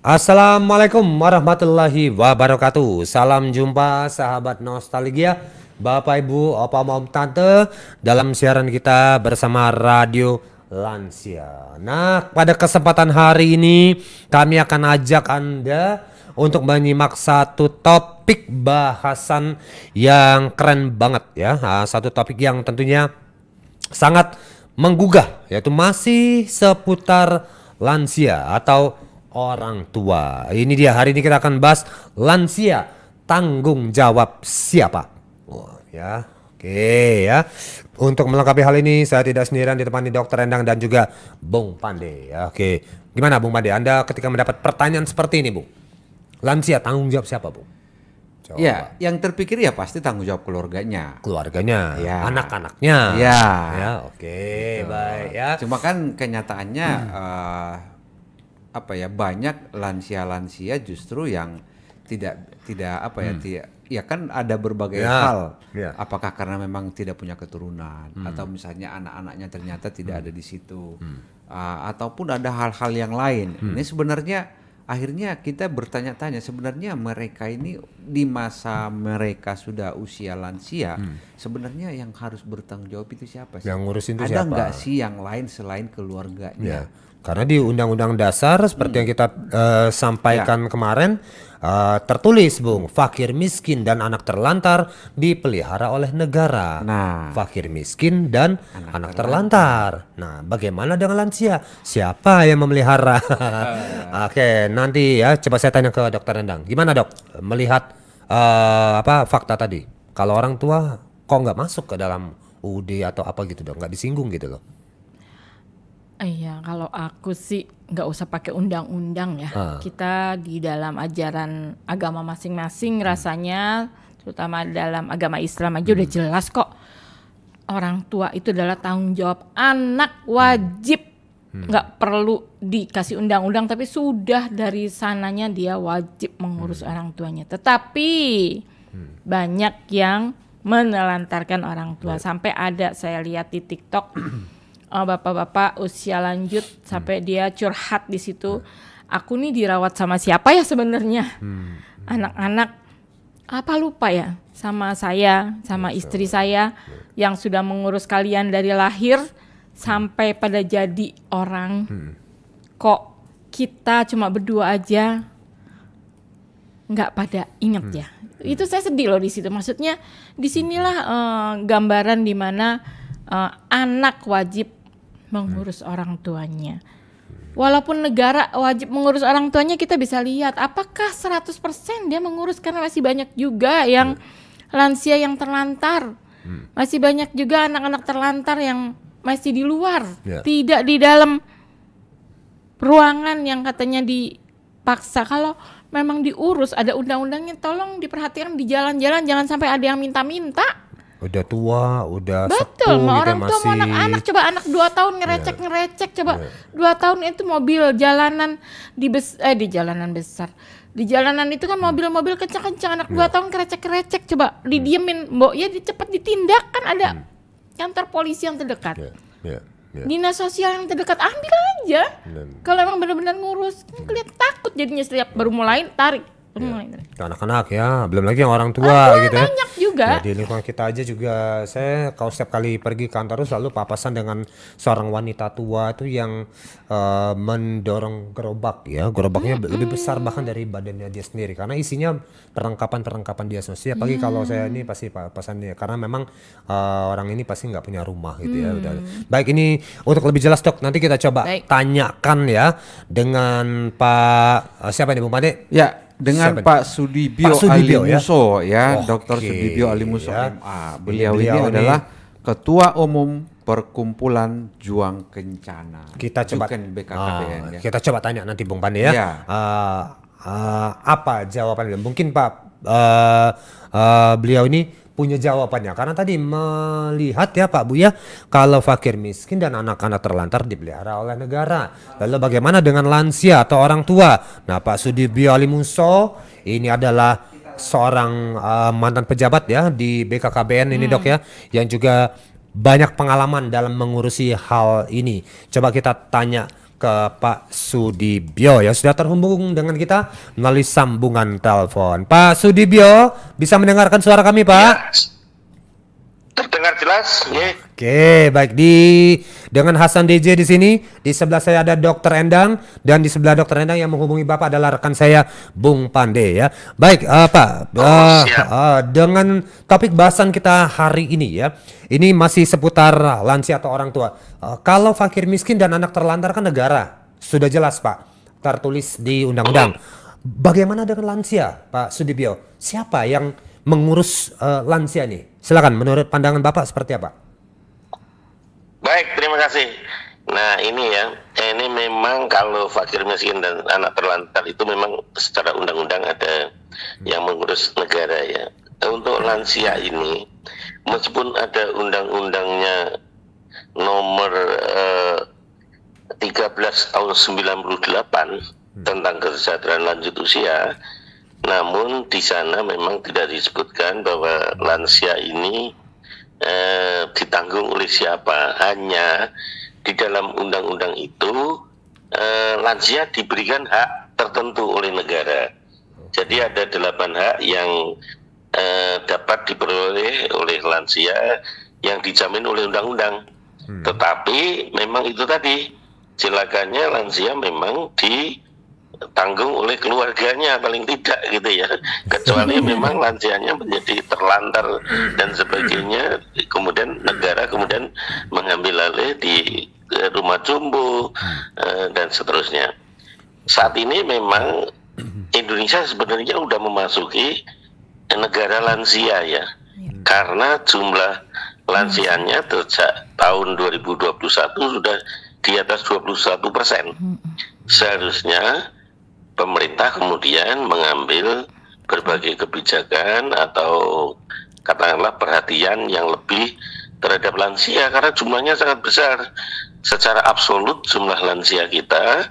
Assalamualaikum warahmatullahi wabarakatuh. Salam jumpa sahabat nostalgia, Bapak Ibu, Opa Om Tante, dalam siaran kita bersama Radio Lansia. Nah, pada kesempatan hari ini kami akan ajak Anda untuk menyimak satu topik bahasan yang keren banget ya. Satu topik yang tentunya sangat menggugah, yaitu masih seputar lansia atau orang tua. Ini dia, hari ini kita akan bahas lansia, tanggung jawab siapa? Ya, oke ya. Untuk melengkapi hal ini saya tidak sendirian, ditemani Dokter Endang dan juga Bung Pande. Ya, oke. Gimana Bung Pande? Anda ketika mendapat pertanyaan seperti ini, Bung, lansia tanggung jawab siapa, Bung? Coba. Ya, yang terpikir ya pasti tanggung jawab keluarganya. Keluarganya, ya. Anak-anaknya. Ya, ya, oke, baik ya. Cuma kan kenyataannya banyak lansia-lansia justru yang tidak ya kan ada berbagai hal. Apakah karena memang tidak punya keturunan atau misalnya anak-anaknya ternyata tidak ada di situ, ataupun ada hal-hal yang lain. Ini sebenarnya akhirnya kita bertanya-tanya, sebenarnya mereka ini di masa mereka sudah usia lansia, sebenarnya yang harus bertanggung jawab itu siapa sih? Yang ngurusin itu ada siapa? nggak sih yang lain selain keluarganya? Karena di Undang-Undang Dasar seperti yang kita sampaikan kemarin tertulis, Bung, fakir miskin dan anak terlantar dipelihara oleh negara. Nah, fakir miskin dan anak terlantar. Nah, bagaimana dengan lansia? Siapa yang memelihara? Oke, nanti ya coba saya tanya ke Dokter Endang. Gimana, Dok, melihat fakta tadi? Kalau orang tua kok nggak masuk ke dalam UUD atau apa gitu, Dok? Nggak disinggung gitu loh. Iya, kalau aku sih nggak usah pakai undang-undang ya. Kita di dalam ajaran agama masing-masing rasanya, terutama dalam agama Islam aja udah jelas kok. Orang tua itu adalah tanggung jawab anak, wajib. Nggak perlu dikasih undang-undang, tapi sudah dari sananya dia wajib mengurus orang tuanya. Tetapi banyak yang menelantarkan orang tua. Sampai ada saya lihat di TikTok bapak-bapak usia lanjut sampai dia curhat di situ. Aku nih dirawat sama siapa ya sebenarnya? Anak-anak apa lupa ya sama saya, sama istri saya yang sudah mengurus kalian dari lahir sampai pada jadi orang. Kok kita cuma berdua aja nggak pada inget ya? Itu saya sedih loh di situ. Maksudnya disinilah gambaran di mana anak wajib mengurus orang tuanya. Walaupun negara wajib mengurus orang tuanya, kita bisa lihat apakah 100% dia mengurus, karena masih banyak juga yang lansia yang terlantar. Masih banyak juga anak-anak terlantar yang masih di luar, tidak di dalam ruangan yang katanya dipaksa. Kalau memang diurus, ada undang-undangnya, tolong diperhatikan di jalan-jalan, jangan sampai ada yang minta-minta. Udah tua, udah betul, sepuh, orang tua mau anak-anak, coba anak 2 tahun ngerecek, coba 2 tahun itu mobil jalanan di jalanan besar, di jalanan itu kan mobil-mobil kencang-kencang, anak 2 tahun kerecek, coba didiemin, mbok ya cepat ditindak, kan ada kantor polisi yang terdekat, dinas sosial yang terdekat, ambil aja. Kalau emang benar-benar ngurus, kelihatan takut jadinya setiap baru mulai tarik. Anak-anak ya, belum lagi yang orang tua gitu ya. Banyak juga. Di lingkungan kita aja juga, saya kalau setiap kali pergi kantor itu selalu papasan dengan seorang wanita tua itu yang mendorong gerobak ya. Gerobaknya lebih besar bahkan dari badannya dia sendiri, karena isinya perlengkapan dia. Pagi kalau saya ini pasti papasannya, karena memang orang ini pasti nggak punya rumah gitu ya. Udah. Baik, ini untuk lebih jelas, Dok, nanti kita coba tanyakan ya dengan Pak siapa nih, Bung Pade? Ya, dengan Pak Sudibyo Alimuso ya, Dr. Sudibyo Alimuso MA. Beliau ini adalah Ketua Umum Perkumpulan Juang Kencana. Kita coba BKKBN, ya. Kita coba tanya nanti Bung Pande ya. Apa jawabannya? Mungkin Pak beliau ini punya jawabannya, karena tadi melihat ya Pak Bu ya, kalau fakir miskin dan anak-anak terlantar dipelihara oleh negara, lalu bagaimana dengan lansia atau orang tua? Nah, Pak Sudibyo Alimuso ini adalah seorang mantan pejabat ya di BKKBN ini, Dok ya, yang juga banyak pengalaman dalam mengurusi hal ini. Coba kita tanya ke Pak Sudibyo ya, sudah terhubung dengan kita melalui sambungan telepon. Pak Sudibyo, bisa mendengarkan suara kami, Pak? Ya, terdengar jelas. Ya. Oke, baik, dengan Hasan DJ di sini. Di sebelah saya ada Dr. Endang, dan di sebelah Dr. Endang yang menghubungi Bapak adalah rekan saya Bung Pande ya. Baik, Pak, dengan topik bahasan kita hari ini ya, ini masih seputar lansia atau orang tua. Kalau fakir miskin dan anak terlantar kan negara, sudah jelas Pak, tertulis di undang-undang. Bagaimana dengan lansia, Pak Sudibyo? Siapa yang mengurus lansia nih? Silakan, menurut pandangan Bapak seperti apa? Baik, terima kasih. Nah ini ya, ini memang kalau fakir miskin dan anak terlantar itu memang secara undang-undang ada yang mengurus negara ya. Untuk lansia ini, meskipun ada undang-undangnya nomor 13 tahun 98 tentang kesejahteraan lanjut usia, namun di sana memang tidak disebutkan bahwa lansia ini ditanggung oleh siapa. Hanya di dalam undang-undang itu lansia diberikan hak tertentu oleh negara. Jadi ada 8 hak yang dapat diperoleh oleh lansia yang dijamin oleh undang-undang. Tetapi memang itu tadi, silakannya lansia memang ditanggung oleh keluarganya paling tidak gitu ya, kecuali memang lansianya menjadi terlantar dan sebagainya, kemudian negara kemudian mengambil alih di rumah jombo dan seterusnya. Saat ini memang Indonesia sebenarnya sudah memasuki negara lansia ya, karena jumlah lansianya sejak tahun 2021 sudah di atas 21%. Seharusnya pemerintah kemudian mengambil berbagai kebijakan atau katakanlah perhatian yang lebih terhadap lansia, karena jumlahnya sangat besar. Secara absolut jumlah lansia kita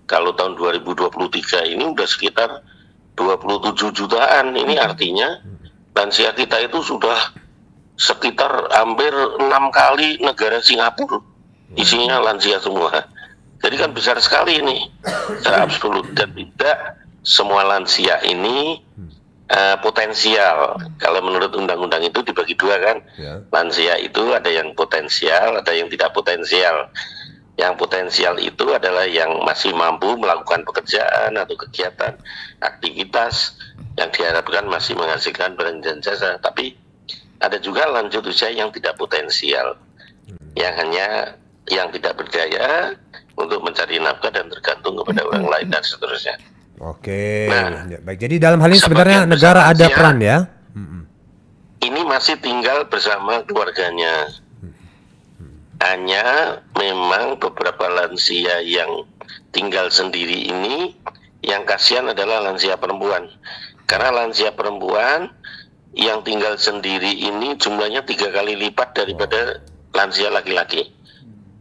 kalau tahun 2023 ini udah sekitar 27 jutaan. Ini artinya lansia kita itu sudah sekitar hampir 6 kali negara Singapura, isinya lansia semua. Jadi kan besar sekali ini secara absolut, dan tidak semua lansia ini potensial. Kalau menurut undang-undang itu dibagi dua kan, lansia itu ada yang potensial, ada yang tidak potensial. Yang potensial itu adalah yang masih mampu melakukan pekerjaan atau kegiatan, aktivitas yang diharapkan masih menghasilkan barang dan jasa. Tapi ada juga lanjut usia yang tidak potensial, yang hanya yang tidak berdaya untuk mencari nafkah dan tergantung kepada orang lain dan seterusnya. Oke, ya, baik. Jadi dalam hal ini sebenarnya negara ada peran ya. Ini masih tinggal bersama keluarganya. Hanya memang beberapa lansia yang tinggal sendiri ini, yang kasihan adalah lansia perempuan. Karena lansia perempuan yang tinggal sendiri ini jumlahnya 3 kali lipat daripada lansia laki-laki.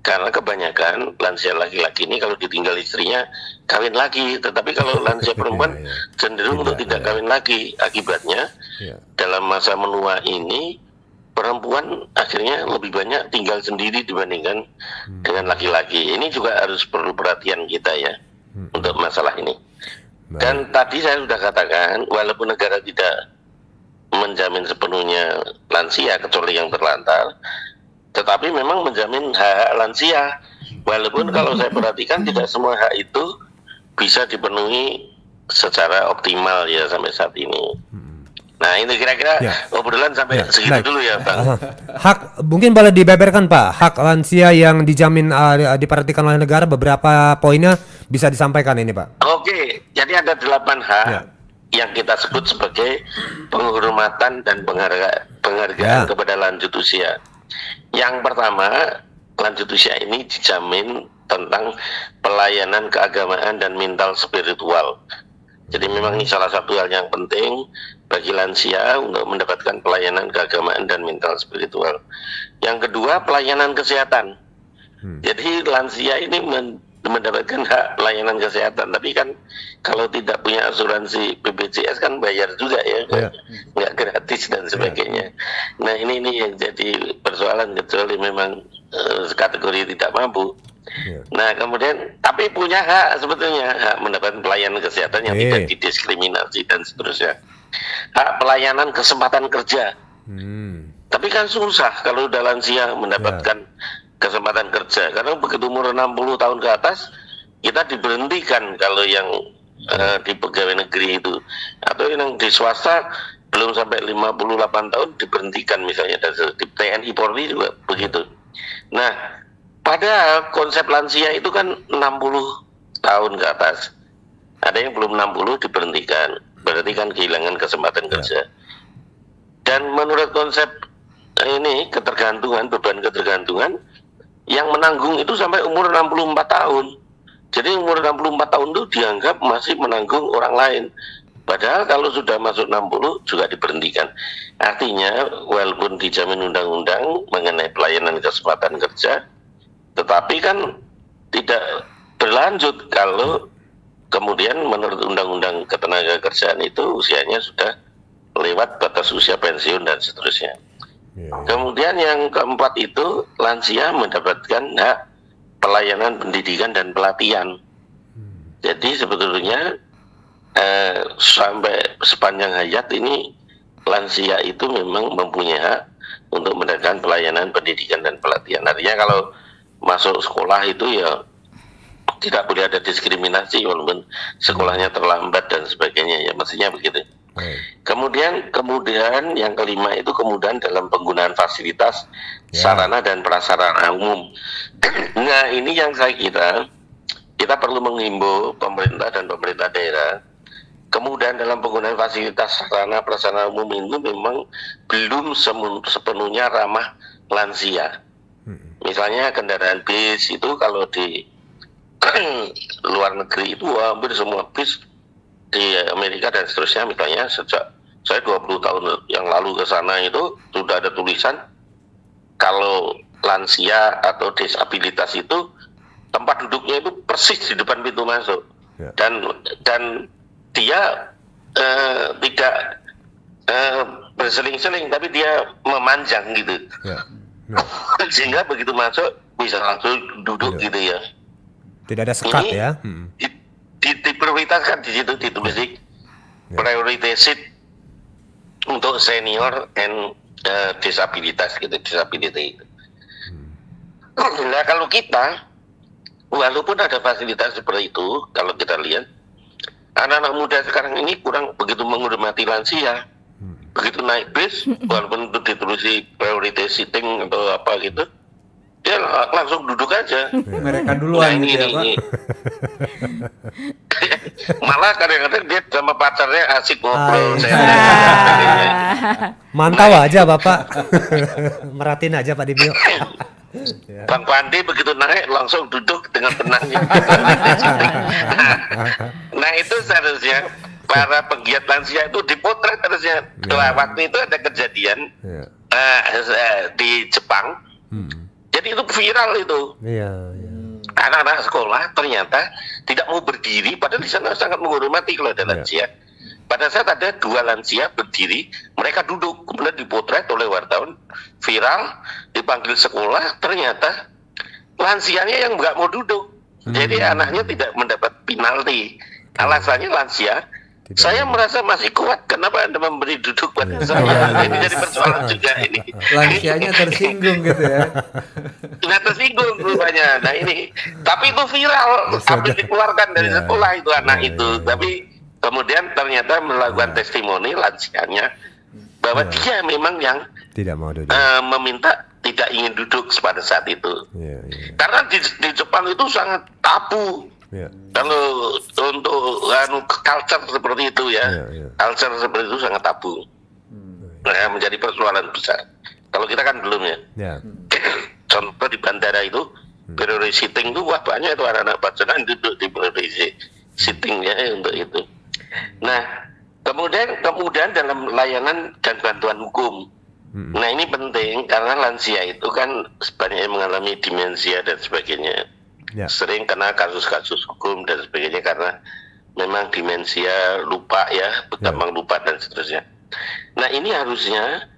Karena kebanyakan lansia laki-laki ini kalau ditinggal istrinya kawin lagi, tetapi kalau lansia perempuan cenderung untuk tidak kawin lagi. Akibatnya dalam masa menua ini perempuan akhirnya lebih banyak tinggal sendiri dibandingkan dengan laki-laki. Ini juga harus perlu perhatian kita ya untuk masalah ini. Dan tadi saya sudah katakan, walaupun negara tidak menjamin sepenuhnya lansia kecuali yang terlantar, tetapi memang menjamin hak lansia. Walaupun kalau saya perhatikan tidak semua hak itu bisa dipenuhi secara optimal ya sampai saat ini. Nah ini kira-kira obrolan sampai segitu dulu ya Bang. Hak mungkin boleh dibeberkan Pak, hak lansia yang dijamin diperhatikan oleh negara, beberapa poinnya bisa disampaikan ini Pak. Oke, jadi ada 8 hak yang kita sebut sebagai penghormatan dan penghargaan kepada lanjut usia. Yang pertama, lanjut usia ini dijamin tentang pelayanan keagamaan dan mental spiritual. Jadi memang ini salah satu hal yang penting bagi lansia untuk mendapatkan pelayanan keagamaan dan mental spiritual. Yang kedua, pelayanan kesehatan. Jadi lansia ini mendapatkan hak pelayanan kesehatan, tapi kan kalau tidak punya asuransi BPJS kan bayar juga ya, nggak gratis dan sebagainya. Nah ini yang jadi persoalan, kecuali memang kategori tidak mampu. Nah kemudian tapi punya hak sebetulnya, hak mendapatkan pelayanan kesehatan yang tidak didiskriminasi dan seterusnya. Hak pelayanan kesempatan kerja. Tapi kan susah kalau udah lansia mendapatkan kesempatan kerja, karena begitu umur 60 tahun ke atas kita diberhentikan kalau yang di pegawai negeri itu, atau yang di swasta belum sampai 58 tahun diberhentikan misalnya, dan di TNI Polri juga begitu. Nah, padahal konsep lansia itu kan 60 tahun ke atas. Ada yang belum 60 diberhentikan, berarti kan kehilangan kesempatan kerja. Dan menurut konsep ini ketergantungan, beban ketergantungan, yang menanggung itu sampai umur 64 tahun. Jadi umur 64 tahun itu dianggap masih menanggung orang lain. Padahal kalau sudah masuk 60 juga diberhentikan. Artinya walaupun dijamin undang-undang mengenai pelayanan kesempatan kerja, tetapi kan tidak berlanjut kalau kemudian menurut undang-undang ketenagakerjaan itu usianya sudah lewat batas usia pensiun dan seterusnya. Kemudian yang keempat itu lansia mendapatkan hak pelayanan pendidikan dan pelatihan. Jadi sebetulnya sampai sepanjang hayat ini lansia itu memang mempunyai hak untuk mendapatkan pelayanan pendidikan dan pelatihan. Artinya kalau masuk sekolah itu ya tidak boleh ada diskriminasi walaupun sekolahnya terlambat dan sebagainya, ya mestinya begitu. Kemudian yang kelima itu kemudian dalam penggunaan fasilitas sarana dan prasarana umum. Nah ini yang saya kira kita perlu menghimbau pemerintah dan pemerintah daerah. Kemudian dalam penggunaan fasilitas sarana prasarana umum itu memang belum sepenuhnya ramah lansia. Misalnya kendaraan bis itu kalau di luar negeri itu hampir semua bis di Amerika dan seterusnya, misalnya sejak saya 20 tahun yang lalu ke sana itu sudah ada tulisan kalau lansia atau disabilitas itu tempat duduknya itu persis di depan pintu masuk, dan dia tidak berseling-seling tapi dia memanjang gitu, sehingga begitu masuk bisa langsung duduk gitu ya. Tidak ada sekat ini ya. Diprioritaskan di situ ditulis priority seat untuk senior and disabilitas gitu, disability itu. Nah kalau kita walaupun ada fasilitas seperti itu, kalau kita lihat anak-anak muda sekarang ini kurang begitu menghormati lansia. Begitu naik bis walaupun itu ditulis priority seating atau apa gitu, dia langsung duduk aja. Mereka duluan gitu ya Pak. Malah kadang-kadang dia sama pacarnya asik ngobrol. Mantau aja Bapak. Meratin aja Pak Dibio. Bang Pandi begitu naik langsung duduk dengan tenangnya. Nah itu seharusnya para penggiat lansia itu dipotret harusnya. Waktu itu ada kejadian di Jepang. Jadi itu viral itu. Anak-anak sekolah ternyata tidak mau berdiri, padahal di sana sangat menghormati kalau ada lansia. Pada saat ada 2 lansia berdiri, mereka duduk, kemudian dipotret oleh wartawan, viral, dipanggil sekolah, ternyata lansianya yang nggak mau duduk. Jadi anaknya tidak mendapat penalti. Alasannya lansia, saya merasa masih kuat, kenapa Anda memberi duduk pada saya? Ini jadi persoalan juga ini. Lansianya tersinggung gitu ya. Tidak tersinggung rupanya. Nah ini, tapi itu viral, habis dikeluarkan dari sekolah itu anak itu. Tapi kemudian ternyata melakukan testimoni lansianya bahwa dia memang yang tidak mau duduk, meminta tidak ingin duduk pada saat itu. Karena di Jepang itu sangat tabu. Kalau untuk culture seperti itu ya, culture seperti itu sangat tabu. Menjadi persoalan besar. Kalau kita kan belum ya. Contoh di bandara itu priority seating itu wah banyak itu anak-anak pacaran duduk di priority seating ya untuk itu. Nah kemudian dalam layanan dan bantuan hukum. Nah ini penting karena lansia itu kan sebenarnya mengalami demensia dan sebagainya. Sering kena kasus-kasus hukum dan sebagainya karena memang demensia, lupa ya, gampang lupa dan seterusnya. Nah ini harusnya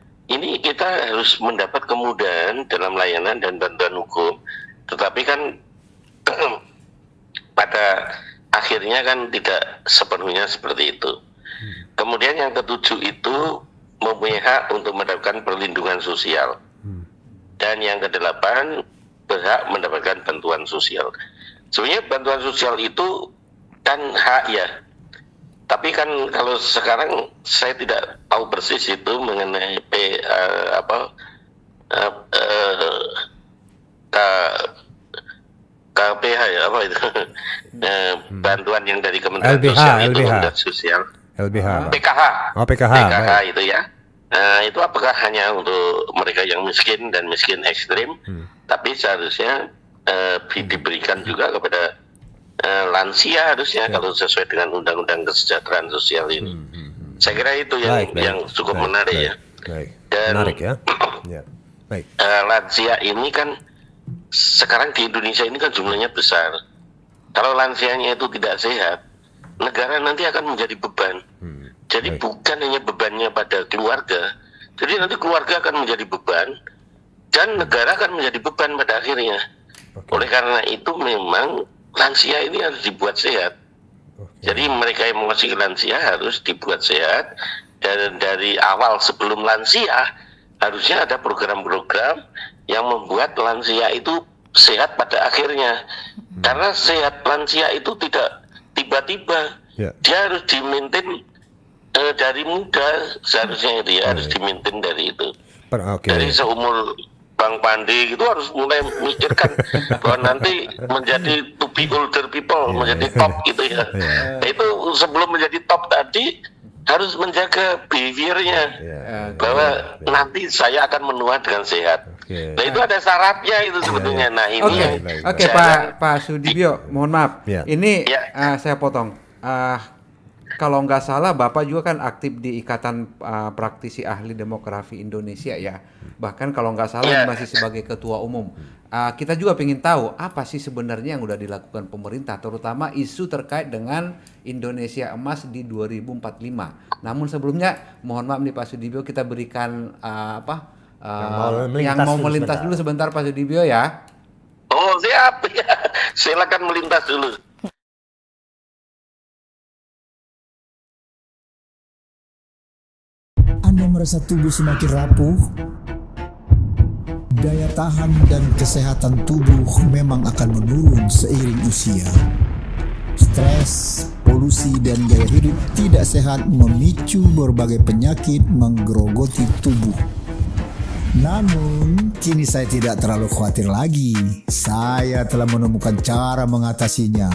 kita harus mendapat kemudahan dalam layanan dan bantuan hukum. Tetapi kan pada akhirnya kan tidak sepenuhnya seperti itu. Kemudian yang ketujuh itu mempunyai hak untuk mendapatkan perlindungan sosial. Dan yang kedelapan berhak mendapatkan bantuan sosial. Sebenarnya bantuan sosial itu kan hak ya. Tapi kan kalau sekarang saya tidak tahu persis itu mengenai KPH ya apa itu bantuan yang dari Kementerian Sosial itu dan Sosial. LBH. PKH. Oh, PKH. PKH itu ya. Itu apakah hanya untuk mereka yang miskin dan miskin ekstrim, tapi seharusnya diberikan juga kepada lansia harusnya kalau sesuai dengan Undang-Undang Kesejahteraan Sosial ini. Saya kira itu yang cukup menarik ya. Dan menarik ya. Ya. Baik. Lansia ini kan sekarang di Indonesia ini kan jumlahnya besar. Kalau lansianya itu tidak sehat, negara nanti akan menjadi beban. Jadi bukan hanya bebannya pada keluarga, jadi nanti keluarga akan menjadi beban dan negara akan menjadi beban pada akhirnya. Oleh karena itu memang lansia ini harus dibuat sehat. Jadi mereka yang masih lansia harus dibuat sehat, dan dari awal sebelum lansia harusnya ada program-program yang membuat lansia itu sehat pada akhirnya. Karena sehat lansia itu tidak tiba-tiba, dia harus dimaintain dari muda, seharusnya itu ya harus dimaintain dari itu. Dari seumur Bang Pandi itu harus mulai memikirkan bahwa nanti menjadi to be older people, menjadi top gitu ya. Itu sebelum menjadi top tadi harus menjaga behaviornya, bahwa nanti saya akan menua dengan sehat. Nah itu ada syaratnya itu sebetulnya. Nah ini Pak Sudibyo, mohon maaf, ini saya potong. Kalau nggak salah Bapak juga kan aktif di Ikatan Praktisi Ahli Demografi Indonesia ya. Bahkan kalau nggak salah masih sebagai ketua umum. Kita juga ingin tahu apa sih sebenarnya yang udah dilakukan pemerintah, terutama isu terkait dengan Indonesia Emas di 2045. Namun sebelumnya mohon maaf nih Pak Sudibyo, kita berikan yang mau melintas dulu sebentar Pak Sudibyo ya. Oh siap ya, silakan melintas dulu. Anda merasa tubuh semakin rapuh? Daya tahan dan kesehatan tubuh memang akan menurun seiring usia. Stres, polusi, dan gaya hidup tidak sehat memicu berbagai penyakit menggerogoti tubuh. Namun, kini saya tidak terlalu khawatir lagi. Saya telah menemukan cara mengatasinya.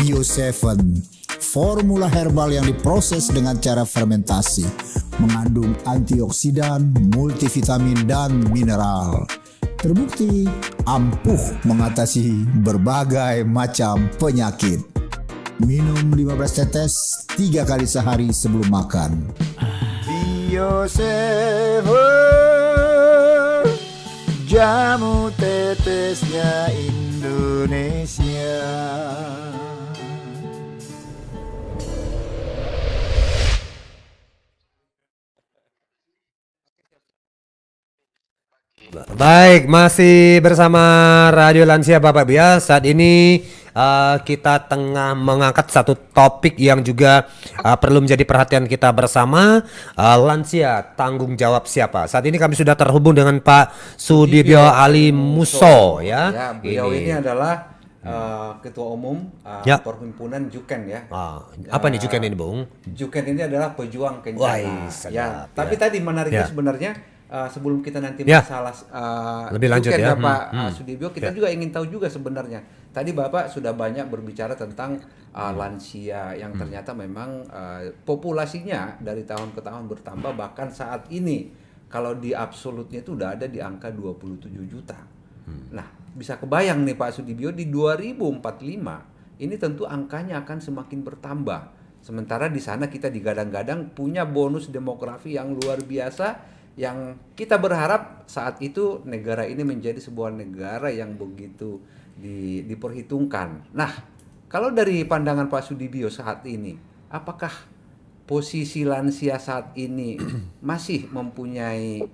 Bio7, formula herbal yang diproses dengan cara fermentasi, mengandung antioksidan, multivitamin, dan mineral. Terbukti ampuh mengatasi berbagai macam penyakit. Minum 15 tetes 3 kali sehari sebelum makan. Bio7, jamu tetesnya Indonesia. Baik, masih bersama Radio Lansia Bapak Ibu ya. Saat ini kita tengah mengangkat satu topik yang juga perlu menjadi perhatian kita bersama. Lansia, tanggung jawab siapa? Saat ini kami sudah terhubung dengan Pak Sudibyo Ali Muso ya. Beliau ini adalah Ketua Umum Perhimpunan Juken ya. Apa nih Juken ini, Bung? Juken ini adalah pejuang kencana. Tapi tadi menariknya sebenarnya sebelum kita nanti masalah lebih lanjut ya Pak Sudibyo, kita juga ingin tahu juga sebenarnya. Tadi Bapak sudah banyak berbicara tentang lansia yang ternyata memang populasinya dari tahun ke tahun bertambah, bahkan saat ini kalau di absolutnya itu udah ada di angka 27 juta. Nah, bisa kebayang nih Pak Sudibyo, di 2045 ini tentu angkanya akan semakin bertambah. Sementara di sana kita digadang-gadang punya bonus demografi yang luar biasa, yang kita berharap saat itu negara ini menjadi sebuah negara yang begitu diperhitungkan. Nah, kalau dari pandangan Pak Sudibyo saat ini, apakah posisi lansia saat ini masih mempunyai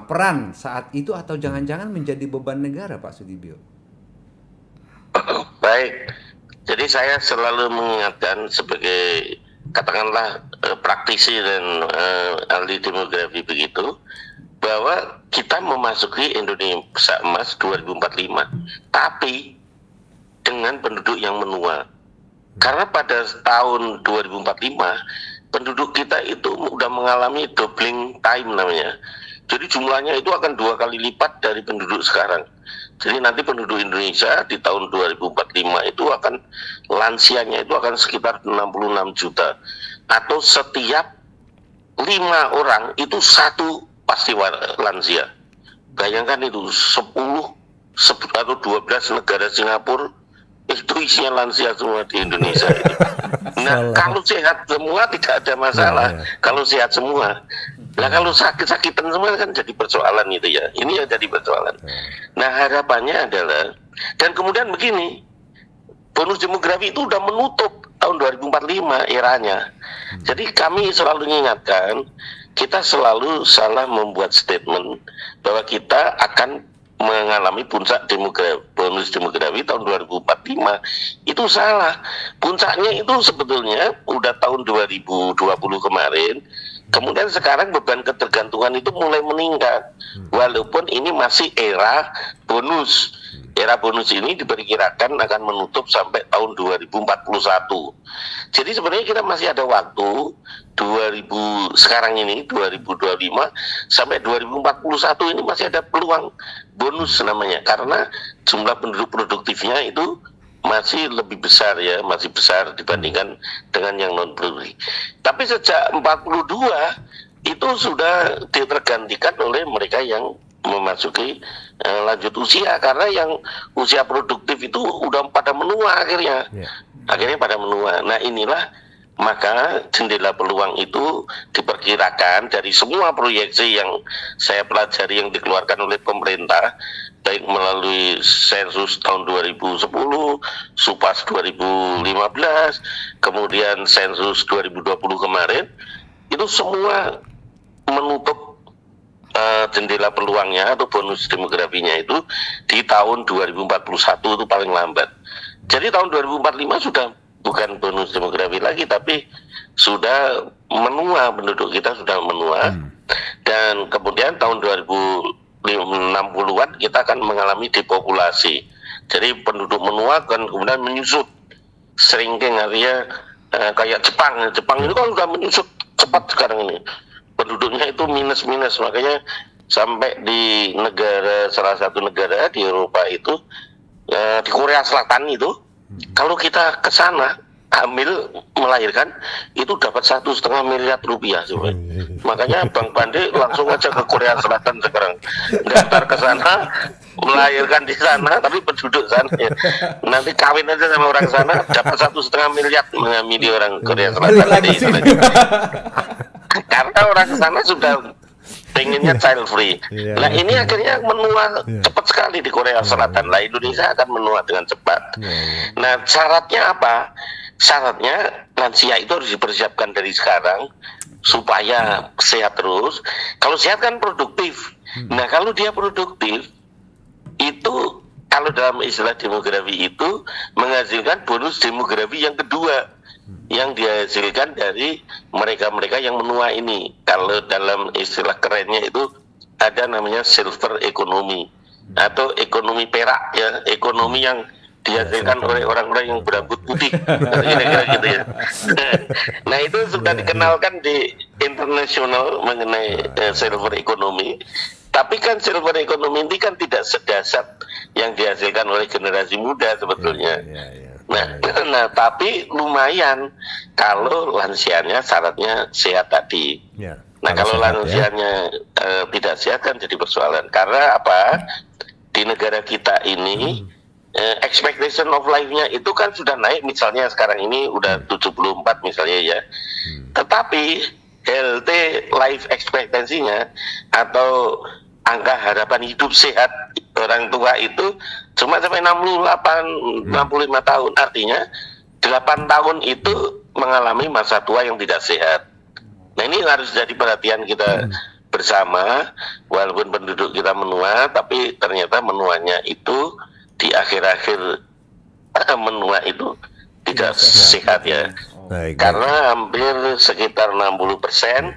peran saat itu, atau jangan-jangan menjadi beban negara, Pak Sudibyo? Baik, Jadi saya selalu mengingatkan sebagai katakanlah praktisi dan ahli demografi begitu, bahwa kita memasuki Indonesia Emas 2045, tapi dengan penduduk yang menua. Karena pada tahun 2045 penduduk kita itu udah mengalami doubling time namanya. Jadi jumlahnya itu akan 2 kali lipat dari penduduk sekarang. Jadi nanti penduduk Indonesia di tahun 2045 itu akan lansianya itu akan sekitar 66 juta. Atau setiap 5 orang itu 1 pasti lansia. Bayangkan itu 10 atau 12 negara Singapura itu isinya lansia semua di Indonesia itu. Nah, kalau sehat semua tidak ada masalah. Kalau sehat semua. Nah, kalau sakit-sakitan semua kan jadi persoalan itu ya. Ini yang jadi persoalan. Nah, harapannya adalah, dan kemudian begini, bonus demografi itu udah menutup tahun 2045 eranya. Jadi kami selalu mengingatkan, kita selalu salah membuat statement bahwa kita akan mengalami puncak bonus demografi tahun 2045. Itu salah. Puncaknya itu sebetulnya udah tahun 2020 kemarin. Kemudian sekarang beban ketergantungan itu mulai meningkat. Walaupun ini masih era bonus. Era bonus ini diperkirakan akan menutup sampai tahun 2041. Jadi sebenarnya kita masih ada waktu sekarang ini 2025 sampai 2041 ini masih ada peluang bonus namanya, karena jumlah penduduk produktifnya itu masih lebih besar ya, masih besar dibandingkan dengan yang non produktif. Tapi sejak 42 itu sudah ditergantikan oleh mereka yang memasuki lanjut usia, karena yang usia produktif itu udah pada menua akhirnya. Akhirnya pada menua. Nah, inilah maka jendela peluang itu diperkirakan dari semua proyeksi yang saya pelajari yang dikeluarkan oleh pemerintah, baik melalui sensus tahun 2010, Supas 2015, kemudian sensus 2020 kemarin, itu semua menutup jendela peluangnya atau bonus demografinya itu di tahun 2041 itu paling lambat. Jadi tahun 2045 sudah bukan bonus demografi lagi, tapi sudah menua, penduduk kita sudah menua. Dan kemudian tahun 2060-an kita akan mengalami depopulasi. Jadi penduduk menua kan kemudian menyusut, shrinking, artinya kayak Jepang. Jepang itu kan sudah menyusut cepat sekarang ini. Penduduknya itu minus-minus, makanya sampai di salah satu negara di Eropa itu, di Korea Selatan itu, kalau kita ke sana hamil melahirkan itu dapat 1,5 miliar rupiah sebenarnya. Makanya Bang Pandi langsung aja ke Korea Selatan sekarang, daftar ke sana, melahirkan di sana, tapi penduduk sana ya. Nanti kawin aja sama orang sana, dapat 1,5 miliar mengamili orang Korea Selatan. Karena orang sana sudah pengennya child free. Nah, ini akhirnya menua cepat sekali di Korea Selatan. Lah, Indonesia akan menua dengan cepat. Nah, syaratnya apa? Syaratnya lansia itu harus dipersiapkan dari sekarang supaya sehat terus. Kalau sehat kan produktif. Nah, kalau dia produktif itu, kalau dalam istilah demografi itu menghasilkan bonus demografi yang kedua, yang dihasilkan dari mereka-mereka yang menua ini. Kalau dalam istilah kerennya itu ada namanya silver economy atau ekonomi perak ya, ekonomi yang dihasilkan oleh orang-orang yang berambut putih, kira-kira gitu ya. Nah, itu sudah dikenalkan di internasional mengenai silver economy. Tapi kan silver economy ini kan tidak sedasar yang dihasilkan oleh generasi muda sebetulnya. Nah, tapi lumayan kalau lansianya syaratnya sehat tadi. Nah, kalau lansianya tidak sehat kan jadi persoalan. Karena apa? Di negara kita ini expectation of life-nya itu kan sudah naik, misalnya sekarang ini udah 74 misalnya ya. Tetapi healthy life expectancy-nya atau angka harapan hidup sehat orang tua itu cuma sampai 65 tahun. Artinya 8 tahun itu mengalami masa tua yang tidak sehat. Nah, ini harus jadi perhatian kita bersama. Walaupun penduduk kita menua, tapi ternyata menuanya itu di akhir-akhir menua itu tidak sehat ya. Karena hampir sekitar 60%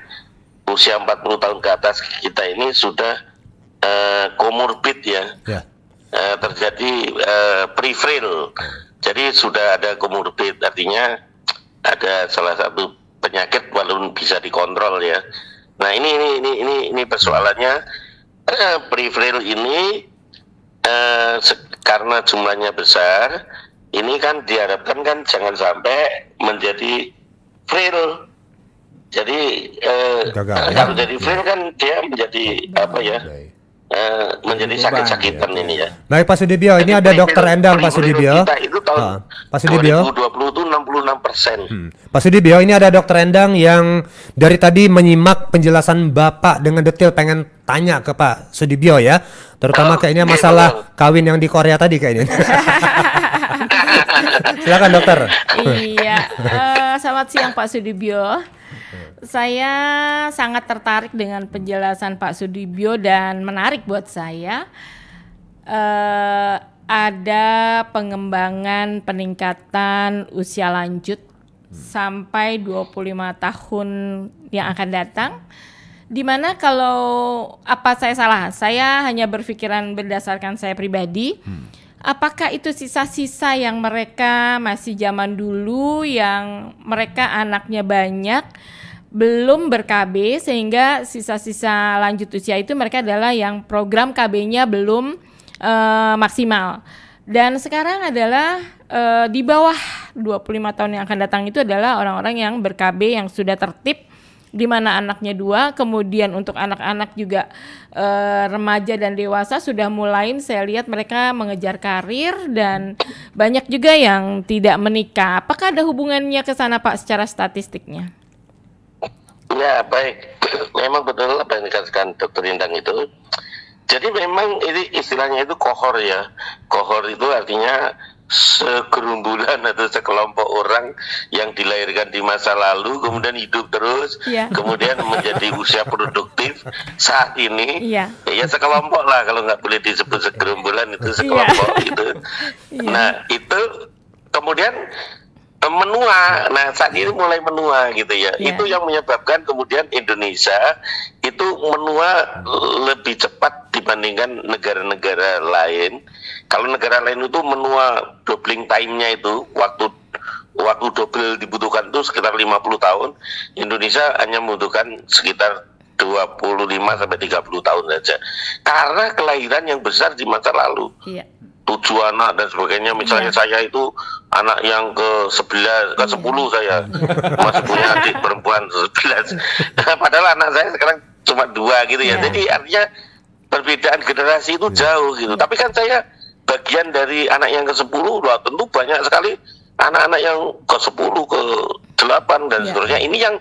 usia 40 tahun ke atas kita ini sudah komorbid ya. Terjadi peripheral. Jadi sudah ada komorbid, artinya ada salah satu penyakit walaupun bisa dikontrol ya. Nah, ini persoalannya peripheral ini karena jumlahnya besar. Ini kan diharapkan kan jangan sampai menjadi frail. Jadi kalau jadi frail kan dia menjadi apa ya? Menjadi sakit-sakitan ini ya. Baik Pak Sudibyo, ini ada Dokter Endang Pak Sudibyo. Itu tahun Pak Sudibyo 2020 itu 66%. Pak Sudibyo, ini ada Dokter Endang yang dari tadi menyimak penjelasan Bapak dengan detail, pengen tanya ke Pak Sudibyo ya. Terutama kayaknya masalah kawin yang di Korea tadi kayaknya. Silakan dokter. Iya, selamat siang Pak Sudibyo. Saya sangat tertarik dengan penjelasan Pak Sudibyo dan menarik buat saya. Ada pengembangan peningkatan usia lanjut sampai 25 tahun yang akan datang. Dimana kalau apa saya salah, saya hanya berpikiran berdasarkan saya pribadi. Apakah itu sisa-sisa yang mereka masih zaman dulu yang mereka anaknya banyak, belum ber-KB, sehingga sisa-sisa lanjut usia itu mereka adalah yang program KB-nya belum maksimal. Dan sekarang adalah di bawah 25 tahun yang akan datang itu adalah orang-orang yang ber-KB yang sudah tertib, di mana anaknya 2, kemudian untuk anak-anak juga remaja dan dewasa sudah mulai saya lihat mereka mengejar karir dan banyak juga yang tidak menikah. Apakah ada hubungannya ke sana Pak secara statistiknya? Ya baik, memang betul apa yang dikatakan Dr. Endang itu. Jadi memang ini istilahnya itu kohor ya. Kohor itu artinya segerumbulan atau sekelompok orang yang dilahirkan di masa lalu kemudian hidup terus, kemudian menjadi usia produktif saat ini, ya sekelompok lah, kalau nggak boleh disebut segerumbulan, itu sekelompok gitu. Nah itu kemudian menua, nah saat ini mulai menua gitu ya. Itu yang menyebabkan kemudian Indonesia itu menua lebih cepat dibandingkan negara-negara lain. Kalau negara lain itu menua doubling time-nya itu, waktu double dibutuhkan itu sekitar 50 tahun. Indonesia hanya membutuhkan sekitar 25 sampai 30 tahun saja. Karena kelahiran yang besar di masa lalu. 7 anak dan sebagainya. Misalnya saya itu anak yang ke-11, ke-10 saya. Masih punya adik perempuan 11. Padahal anak saya sekarang cuma 2 gitu ya. Jadi artinya perbedaan generasi itu jauh gitu. Tapi kan saya bagian dari anak yang ke-10, lah tentu banyak sekali anak-anak yang ke-10, ke-8 dan seterusnya. Ini yang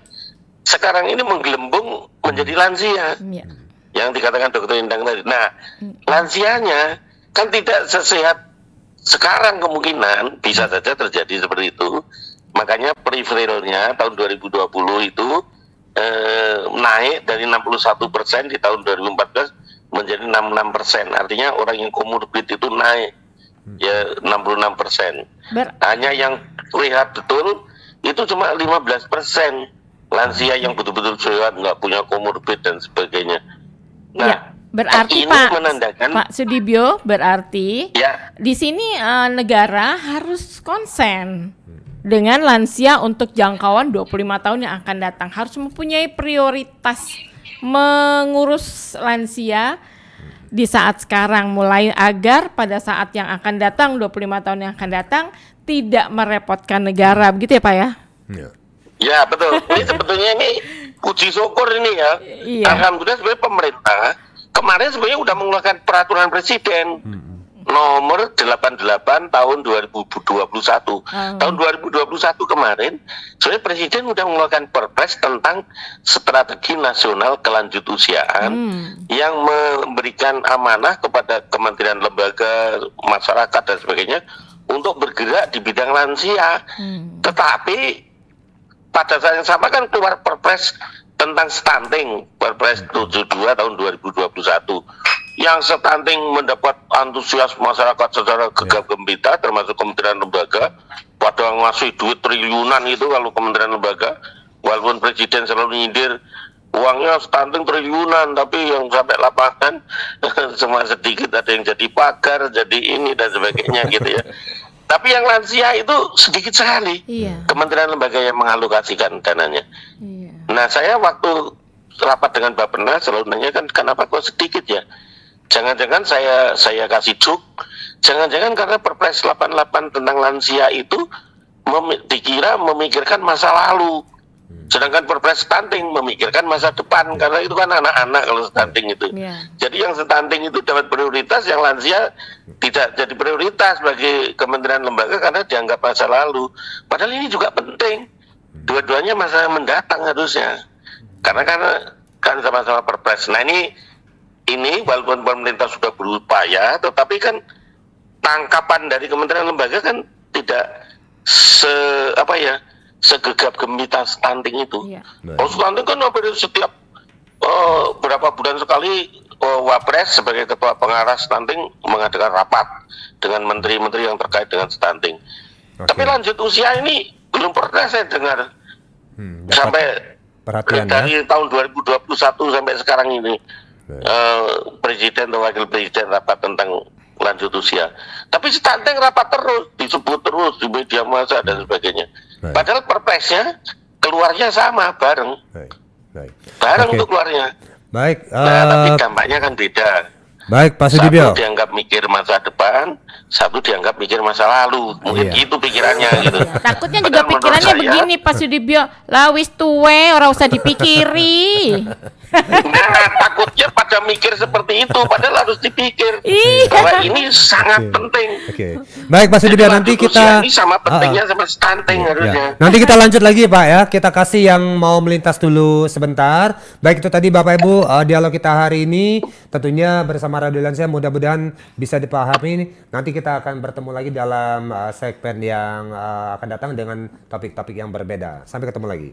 sekarang ini menggelembung menjadi lansia. Yang dikatakan Dr. Endang tadi. Nah, lansianya kan tidak sesehat sekarang, kemungkinan bisa saja terjadi seperti itu. Makanya peripheralnya tahun 2020 itu naik dari 61% di tahun 2014 menjadi 66%. Artinya orang yang komorbid itu naik ya 66%. Hanya yang lihat betul itu cuma 15% lansia yang betul-betul sehat, nggak punya komorbid dan sebagainya. Nah, berarti Pak Sudibyo, berarti di sini negara harus konsen dengan lansia untuk jangkauan 25 tahun yang akan datang, harus mempunyai prioritas mengurus lansia di saat sekarang mulai, agar pada saat yang akan datang 25 tahun yang akan datang tidak merepotkan negara, begitu ya Pak ya? Ya betul. Ini sebetulnya ini puji syukur ini ya. Alhamdulillah sebenarnya pemerintah kemarin sebenarnya sudah mengeluarkan peraturan presiden nomor 88 tahun 2021. Tahun 2021 kemarin sebenarnya presiden sudah mengeluarkan perpres tentang strategi nasional kelanjut usiaan yang memberikan amanah kepada kementerian, lembaga, masyarakat dan sebagainya untuk bergerak di bidang lansia. Tetapi pada saat yang sama kan keluar perpres tentang stunting, Perpres 72 tahun 2021, yang stunting mendapat antusias masyarakat secara gegap gempita, termasuk kementerian lembaga pada masih duit triliunan itu kalau kementerian lembaga, walaupun presiden selalu nyindir uangnya stunting triliunan, tapi yang sampai lapangan cuma sedikit, ada yang jadi pagar, jadi ini dan sebagainya gitu ya. Tapi yang lansia itu sedikit sekali. Kementerian lembaga yang mengalokasikan dananya. Nah, saya waktu rapat dengan Bappenas selalu nanya kan, kenapa kok sedikit ya? Jangan-jangan saya kasih cuk, jangan-jangan karena Perpres 88 tentang lansia itu dikira memikirkan masa lalu. Sedangkan Perpres stunting memikirkan masa depan, karena itu kan anak-anak kalau stunting itu. Jadi yang stunting itu dapat prioritas, yang lansia tidak jadi prioritas bagi kementerian lembaga karena dianggap masa lalu. Padahal ini juga penting. Dua-duanya masa mendatang harusnya. Karena kan sama-sama Perpres. Nah ini walaupun pemerintah sudah berupaya, tetapi kan tangkapan dari kementerian lembaga kan tidak segegap gempita stunting itu. Stunting kan hampir setiap berapa bulan sekali Wapres sebagai ketua pengarah stunting mengadakan rapat dengan menteri-menteri yang terkait dengan stunting. Tapi lanjut usia ini belum pernah saya dengar sampai dari tahun 2021 sampai sekarang ini presiden atau wakil presiden rapat tentang lanjut usia. Tapi stunting rapat terus, disebut terus di media massa dan sebagainya. Padahal perpresnya keluarnya sama, bareng. Bareng untuk keluarnya. Nah, tapi dampaknya kan beda. Baik, Pak Sudibyo. Satu dianggap mikir masa depan, satu dianggap mikir masa lalu. Mungkin gitu pikirannya gitu. Takutnya juga pikirannya begini, Pak Sudibyo. Lah wis tuwe, ora usah dipikiri. Nah, takutnya pada mikir seperti itu, padahal harus dipikir bahwa ini sangat penting. Baik, Pak Sudibyo, nanti kita ini sama pentingnya sama stunting harusnya. Nanti kita lanjut lagi, Pak ya. Kita kasih yang mau melintas dulu sebentar. Baik, itu tadi Bapak Ibu dialog kita hari ini tentunya bersama Radio Lansia, mudah-mudahan bisa dipahami. Nanti kita akan bertemu lagi dalam segmen yang akan datang dengan topik-topik yang berbeda. Sampai ketemu lagi.